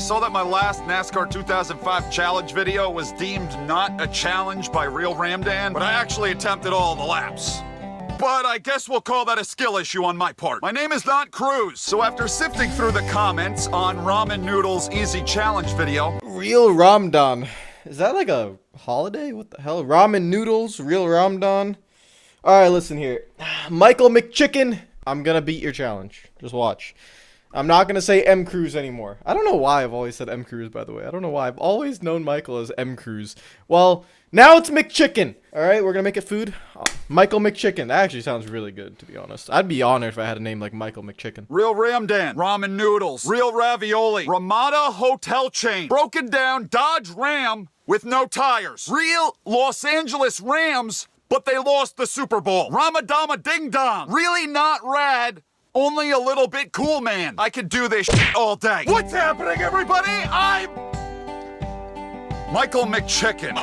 saw that my last NASCAR 2005 challenge video was deemed not a challenge by Real Ramdan, but I actually attempted all the laps. But I guess we'll call that a skill issue on my part. My name is not Mruz. So after sifting through the comments on Ramen Noodle's Easy Challenge video... Real Ramdan. Is that like a holiday? What the hell? Ramen Noodles? Real Ramdan? Alright, listen here. Michael McChicken, I'm gonna beat your challenge. Just watch. I'm not gonna say Mruz anymore. I don't know why I've always said Mruz, by the way. I don't know why. I've always known Michael as Mruz. Well, now it's McChicken. Alright, we're gonna make it food. Michael McChicken. That actually sounds really good, to be honest. I'd be honored if I had a name like Michael McChicken. Real Ramdan, ramen noodles, real ravioli, Ramada hotel chain, broken down Dodge Ram with no tires, real Los Angeles Rams, but they lost the Super Bowl, Ramadama Ding Dong, really not rad, only a little bit cool, man. I could do this all day. What's happening, everybody? I'm Michael McChicken.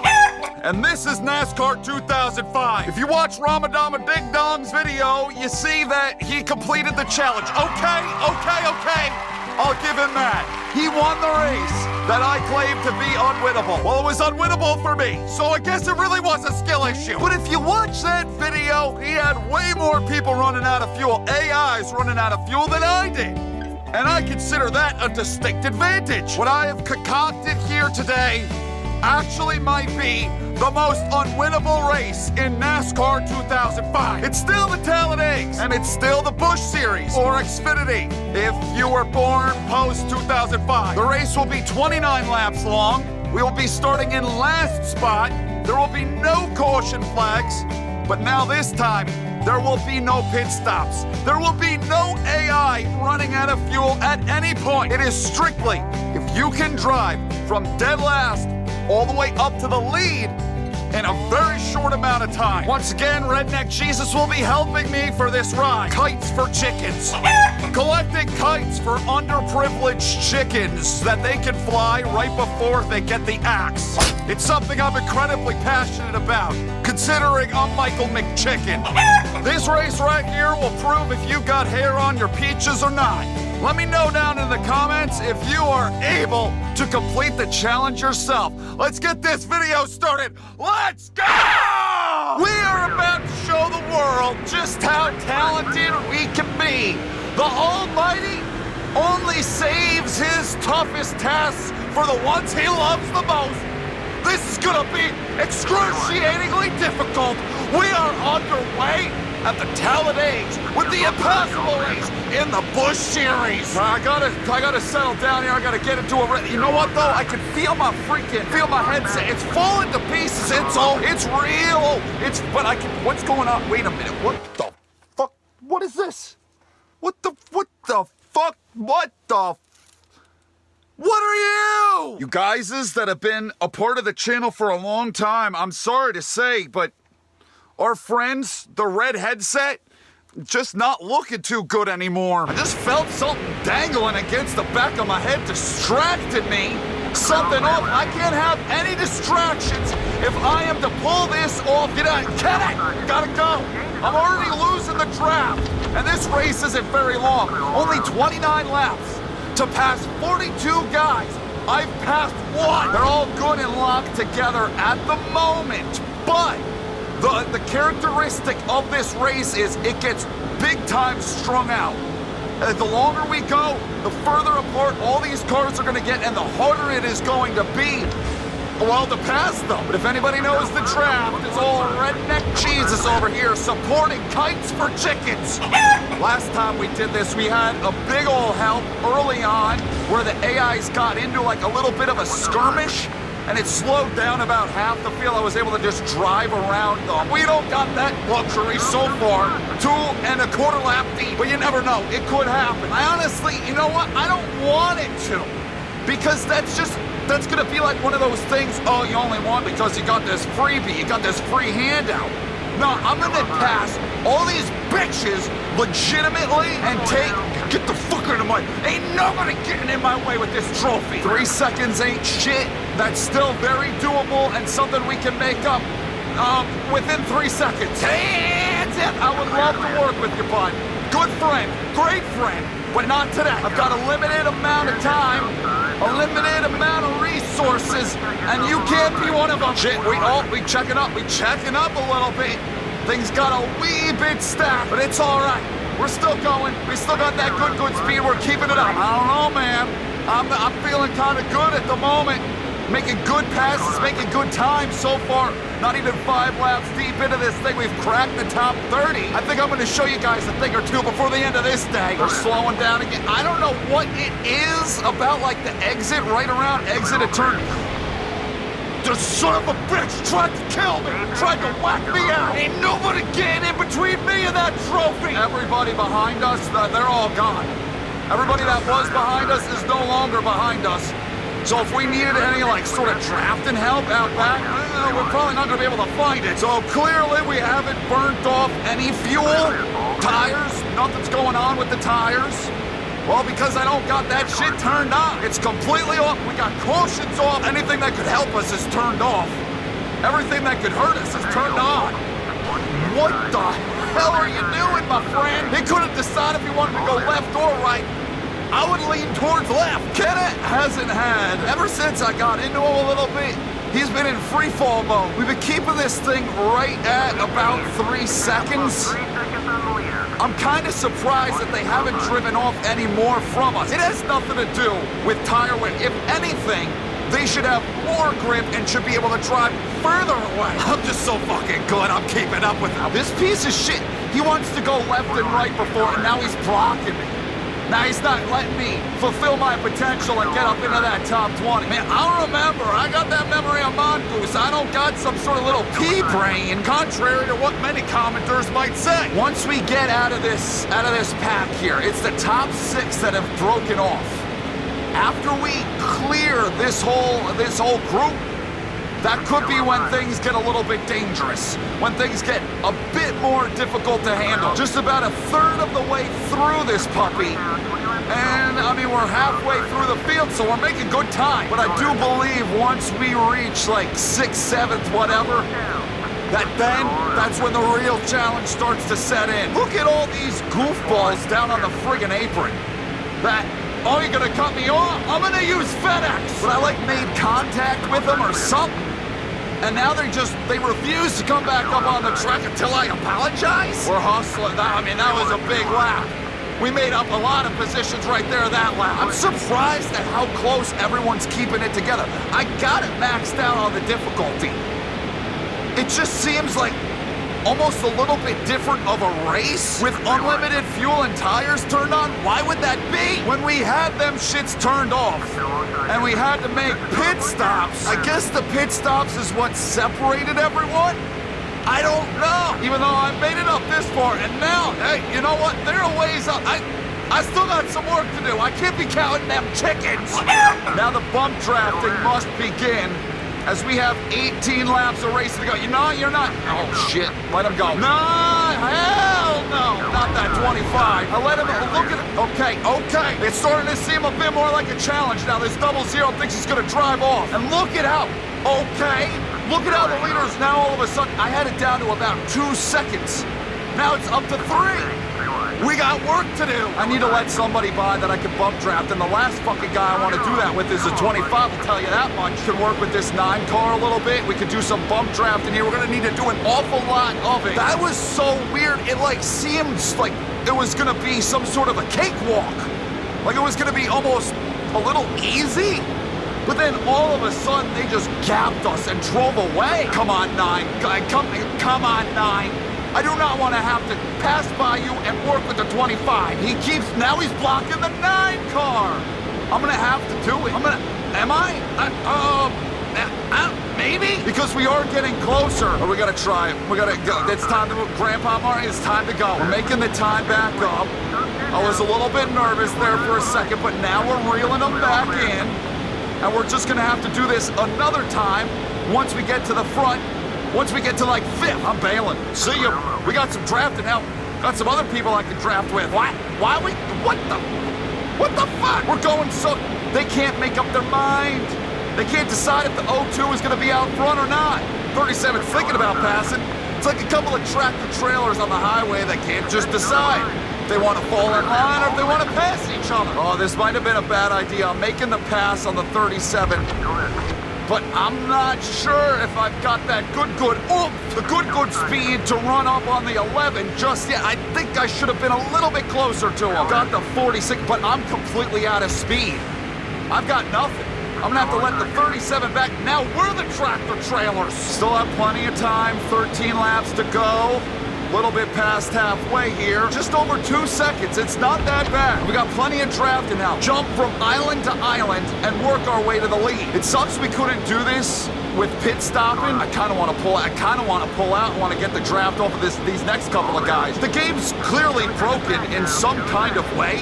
And this is NASCAR 2005. If you watch Ramadama Ding Dong's video, you see that he completed the challenge. Okay. I'll give him that. He won the race that I claimed to be unwinnable. Well, it was unwinnable for me, so I guess it really was a skill issue. But if you watch that video, he had way more people running out of fuel, AIs running out of fuel than I did. And I consider that a distinct advantage. What I have concocted here today actually might be the most unwinnable race in NASCAR 2005. It's still the Talladega, and it's still the Busch Series, or Xfinity, if you were born post-2005. The race will be 29 laps long. We will be starting in last spot. There will be no caution flags, but now this time, there will be no pit stops. There will be no AI running out of fuel at any point. It is strictly, if you can drive from dead last all the way up to the lead in a very short amount of time. Once again, Redneck Jesus will be helping me for this ride. Kites for chickens. Collecting kites for underprivileged chickens that they can fly right before they get the axe. It's something I'm incredibly passionate about, considering I'm Michael McChicken. This race right here will prove if you got hair on your peaches or not. Let me know down in the comments if you are able to complete the challenge yourself. Let's get this video started. Let's go! We are about to show the world just how talented we can be. The Almighty only saves his toughest tasks for the ones he loves the most. This is gonna be excruciatingly difficult. We are underway at the Talladega with the impossible race in the Busch Series. I gotta settle down here. I gotta get into a. You know what though? I can feel my headset. It's falling to pieces. It's real. What's going on? Wait a minute. What the fuck? What is this? What the fuck? What are you? You guys that have been a part of the channel for a long time, I'm sorry to say, but our friends, the red headset, just not looking too good anymore. I just felt something dangling against the back of my head, distracted me. Something off. I can't have any distractions if I am to pull this off. Gotta go. I'm already losing the draft, and this race isn't very long. Only 29 laps. To pass 42 guys, I've passed one. They're all good and locked together at the moment, but the characteristic of this race is it gets big time strung out. The longer we go, the further apart all these cars are going to get, and the harder it is going to be, well, to pass them. But if anybody knows the draft, it's all Redneck Jesus over here supporting kites for chickens. Last time we did this, we had a big ol' help early on where the AIs got into like a little bit of a skirmish, and it slowed down about half the field. I was able to just drive around them. We don't got that luxury so far. 2 1/4 lap deep, but you never know. It could happen. I honestly, you know what? I don't want it to, because that's gonna be like one of those things, oh, you only won because you got this freebie, you got this free handout. No, I'm gonna pass all these bitches legitimately and get the fuck out of my, ain't nobody getting in my way with this trophy. 3 seconds ain't shit. That's still very doable and something we can make up within 3 seconds. Hands in. I would love to work with you, bud. Good friend, great friend, but not today. I've got a limited amount of time, a pieces, and you can't be one of them. Shit, we checking up a little bit. Things got a wee bit stacked, but it's all right. We're still going. We still got that good speed. We're keeping it up. I don't know, man. I'm feeling kind of good at the moment. Making good passes, making good time so far. Not even 5 laps deep into this thing, we've cracked the top 30. I think I'm going to show you guys a thing or two before the end of this day. We're slowing down again. I don't know what it is about, like, the exit, right around exit at turn. The son of a bitch tried to kill me, tried to whack me out. Ain't nobody getting in between me and that trophy. Everybody behind us, they're all gone. Everybody that was behind us is no longer behind us. So if we needed any, like, sort of drafting help out back, we're probably not going to be able to find it. So clearly we haven't burnt off any fuel, tires, nothing's going on with the tires. Well, because I don't got that shit turned on. It's completely off. We got cautions off. Anything that could help us is turned off. Everything that could hurt us is turned on. What the hell are you doing, my friend? He couldn't decide if he wanted to go left or right. I would lean towards left. Kenneth hasn't had, ever since I got into him a little bit, he's been in free fall mode. We've been keeping this thing right at about 3 seconds. I'm kind of surprised that they haven't driven off any more from us. It has nothing to do with tire wear. If anything, they should have more grip and should be able to drive further away. I'm just so fucking good. I'm keeping up with him. This piece of shit, he wants to go left and right before, and now he's blocking me. Now he's not letting me fulfill my potential and get up into that top 20. Man, I'll remember. I got that memory of Mongoose. I don't got some sort of little pea brain, contrary to what many commenters might say. Once we get out of this pack here, it's the top 6 that have broken off. After we clear this whole group, that could be when things get a little bit dangerous, when things get a bit more difficult to handle. Just about a third of the way through this puppy, and I mean, we're halfway through the field, so we're making good time. But I do believe once we reach like 6th, 7th, whatever, that's when the real challenge starts to set in. Look at all these goofballs down on the friggin' apron. Oh, you're gonna cut me off? I'm gonna use FedEx. But I like made contact with them or something. And now they refuse to come back up on the track until I apologize? We're hustling. I mean, that was a big lap. We made up a lot of positions right there that lap. I'm surprised at how close everyone's keeping it together. I got it maxed out on the difficulty. It just seems like almost a little bit different of a race with unlimited fuel and tires turned on. Why would that be when we had them shits turned off and we had to make pit stops? I guess the pit stops is what separated everyone? I don't know. Even though I made it up this far, and now, hey, you know what? There are ways up. I still got some work to do. I can't be counting them chickens. Now the bump drafting must begin, as we have 18 laps of racing to go. You know, you're not. Oh, shit. Let him go. No, hell no. Not that 25. I let him look at it. Okay. It's starting to seem a bit more like a challenge now. This 00 thinks he's going to drive off. And look at how. Okay. Look at how the leaders now all of a sudden. I had it down to about 2 seconds. Now it's up to 3. We got work to do. I need to let somebody by that I can bump draft, and the last fucking guy I want to do that with is a 25, I'll tell you that much. Can work with this 9 car a little bit. We could do some bump draft in here. We're gonna need to do an awful lot of it. That was so weird. It like seems like it was gonna be some sort of a cakewalk. Like it was gonna be almost a little easy. But then all of a sudden they just gapped us and drove away. Come on, 9. Come on, 9. I do not want to have to pass by you and work with the 25. Now he's blocking the 9 car. I'm gonna have to do it. Am I? Maybe? Because we are getting closer. Or we gotta try it. We gotta go. It's time to move. Grandpa Marty, it's time to go. We're making the time back up. I was a little bit nervous there for a second, but now we're reeling them back in. And we're just gonna have to do this another time once we get to the front. Once we get to like 5th, I'm bailing. See you. We got some drafting help. Got some other people I can draft with. What the fuck? We're going so... They can't make up their mind. They can't decide if the 02 is gonna be out front or not. 37's thinking about passing. It's like a couple of tractor trailers on the highway that can't just decide if they want to fall in line or if they want to pass each other. Oh, this might have been a bad idea. I'm making the pass on the 37. but I'm not sure if I've got that good speed to run up on the 11 just yet. I think I should have been a little bit closer to him. Got the 46, but I'm completely out of speed. I've got nothing. I'm gonna have to let the 37 back. Now we're the tractor trailers. Still have plenty of time, 13 laps to go. A little bit past halfway here. Just over 2 seconds. It's not that bad. We got plenty of drafting now. Jump from island to island and work our way to the lead. It sucks we couldn't do this with pit stopping. I kind of want to pull out. I want to get the draft off of these next couple of guys. The game's clearly broken in some kind of way,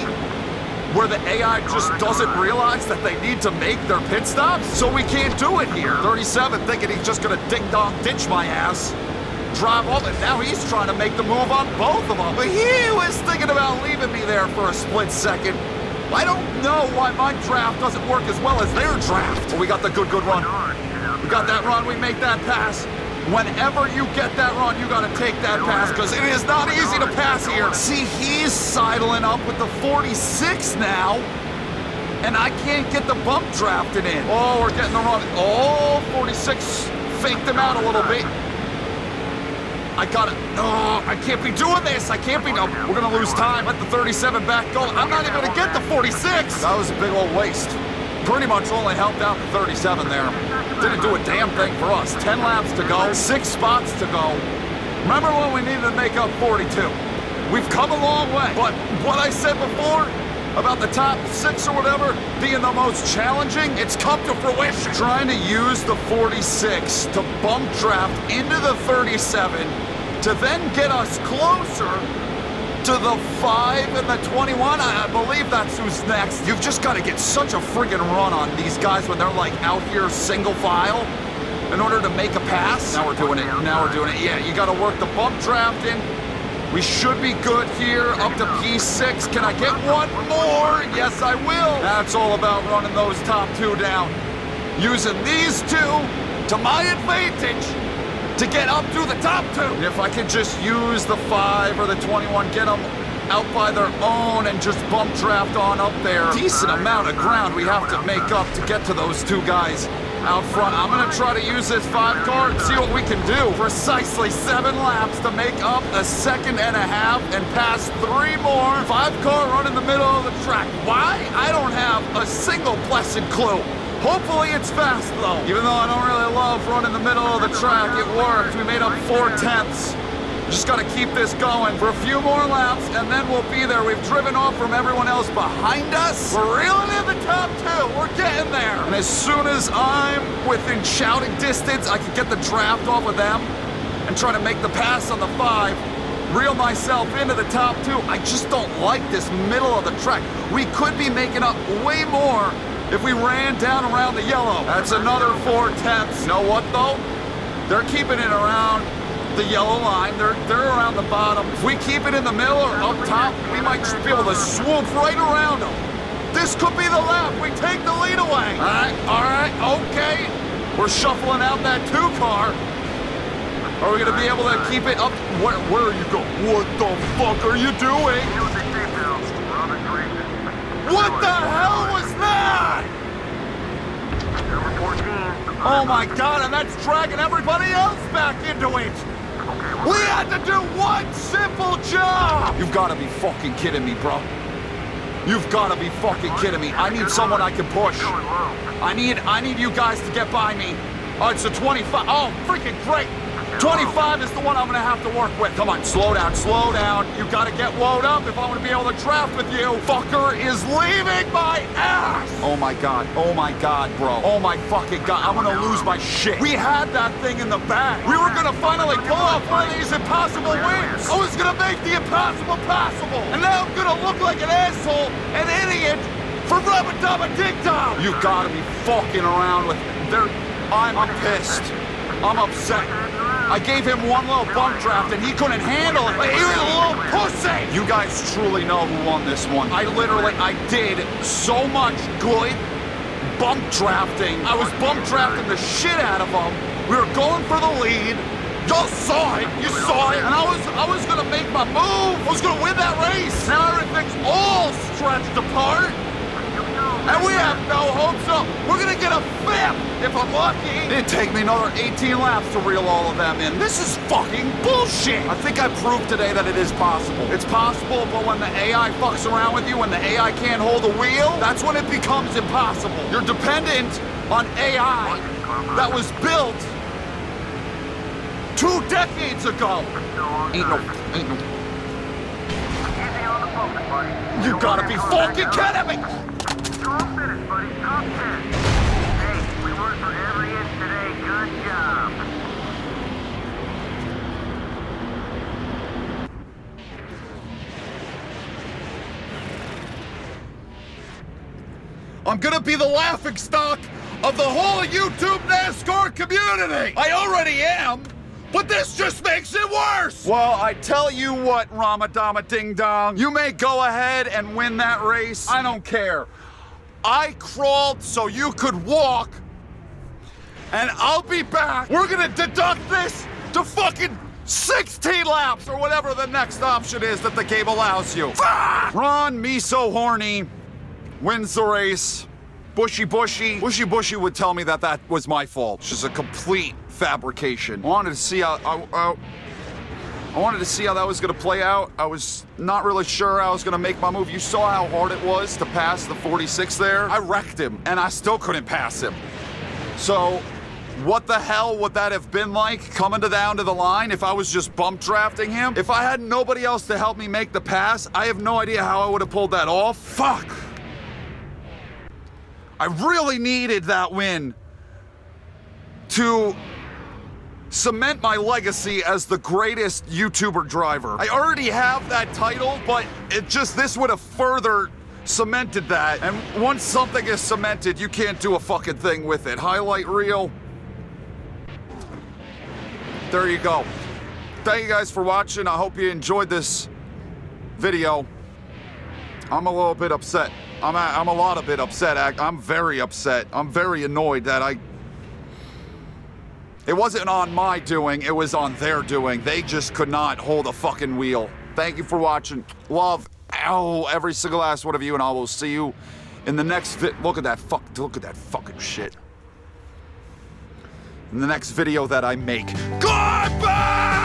where the AI just doesn't realize that they need to make their pit stops, so we can't do it here. 37 thinking he's just gonna ding-dong ditch my ass, drive off, and now he's trying to make the move on both of them. But he was thinking about leaving me there for a split second. I don't know why my draft doesn't work as well as their draft. But we got the good run. We got that run, we make that pass. Whenever you get that run, you gotta take that pass, because it is not easy to pass here. See, he's sidling up with the 46 now, and I can't get the bump drafted in. Oh, we're getting the run. Oh, 46 faked him out a little bit. I gotta, no, I can't be doing this. I can't be, no, we're gonna lose time. Let the 37 back go. I'm not even gonna get the 46. That was a big old waste. Pretty much only helped out the 37 there. Didn't do a damn thing for us. 10 laps to go, 6 spots to go. Remember when we needed to make up 42? We've come a long way. But what I said before about the top 6 or whatever being the most challenging, it's come to fruition. Trying to use the 46 to bump draft into the 37 to then get us closer to the 5 and the 21. I believe that's who's next. You've just got to get such a friggin' run on these guys when they're like out here single file in order to make a pass. Now we're doing it. Yeah, you got to work the bump draft in. We should be good here, up to P6. Can I get one more? Yes, I will. That's all about running those top 2 down. Using these 2 to my advantage to get up to the top 2. And if I could just use the 5 or the 21, get them out by their own and just bump draft on up there. Decent amount of ground we have to make up to get to those 2 guys out front. I'm gonna try to use this 5 car and see what we can do. Precisely 7 laps to make up a 1.5 seconds and pass 3 more. 5 car run in the middle of the track. Why? I don't have a single blessed clue. Hopefully it's fast though. Even though I don't really love running the middle of the track, it worked. We made up 4/10. Just gotta keep this going for a few more laps and then we'll be there. We've driven off from everyone else behind us. We're reeling in the top 2. We're getting there. And as soon as I'm within shouting distance, I can get the draft off of them and try to make the pass on the 5. Reel myself into the top 2. I just don't like this middle of the track. We could be making up way more if we ran down around the yellow. That's another 4/10. You know what though? They're keeping it around the yellow line. They're around the bottom. If we keep it in the middle or up top, we might just be able to swoop right around them. This could be the lap. We take the lead away. All right, okay. We're shuffling out that 2 car. Are we gonna be able to keep it up? Where are you going? What the fuck are you doing? What the hell was that? Oh my God, and that's dragging everybody else back into it. We had to do one simple job. You've got to be fucking kidding me, bro. You've got to be fucking kidding me. I need someone I can push. I need you guys to get by me. Oh, it's a 25. Oh, freaking great. 25 is the one I'm gonna have to work with. Come on, slow down, slow down. You gotta get woed up if I wanna be able to draft with you. Fucker is leaving my ass! Oh my God, bro. Oh my fucking God, I'm gonna lose my shit. We had that thing in the bag. We were gonna finally pull off one of these impossible wins. I was gonna make the impossible possible. And now I'm gonna look like an asshole, an idiot, for Rabba Ding Dong. You gotta be fucking around with I'm pissed. I'm upset. I gave him one little bump draft and he couldn't handle it. He was a little pussy. You guys truly know who won this one. I did so much good bump drafting. I was bump drafting the shit out of him. We were going for the lead. Y'all saw it. You saw it. And I was gonna make my move. I was gonna win that race. Now everything's all stretched apart. And we have no hope, so we're gonna get a 5th if I'm lucky. It'd take me another 18 laps to reel all of them in. This is fucking bullshit. I think I proved today that it is possible. It's possible, but when the AI fucks around with you, when the AI can't hold a wheel, that's when it becomes impossible. You're dependent on AI that was built 2 decades ago. Ain't no. You gotta be fucking kidding me! 12 minutes, buddy. Top 10. Hey, we worked for every inch today. Good job. I'm gonna be the laughingstock of the whole YouTube NASCAR community! I already am! But this just makes it worse! Well, I tell you what, Ramadama Ding Dong, you may go ahead and win that race. I don't care. I crawled so you could walk, and I'll be back. We're gonna deduct this to fucking 16 laps or whatever the next option is that the game allows you. Fuck! Ron, me so horny, wins the race. Bushy Bushy would tell me that that was my fault. It's just a complete fabrication. I wanted to see how I wanted to see how that was gonna play out. I was not really sure how I was gonna make my move. You saw how hard it was to pass the 46 there. I wrecked him, and I still couldn't pass him. So, what the hell would that have been like coming down to the line if I was just bump drafting him? If I had nobody else to help me make the pass, I have no idea how I would have pulled that off. Fuck! I really needed that win to cement my legacy as the greatest YouTuber driver. I already have that title, but this would have further cemented that. And once something is cemented, you can't do a fucking thing with it. Highlight reel. There you go. Thank you guys for watching. I hope you enjoyed this video. I'm a little bit upset. I'm a lot of bit upset. I'm very upset. I'm very annoyed that it wasn't on my doing, it was on their doing. They just could not hold a fucking wheel. Thank you for watching. Love, every single last one of you, and I will see you in the next look at that fucking shit. In the next video that I make. Goodbye!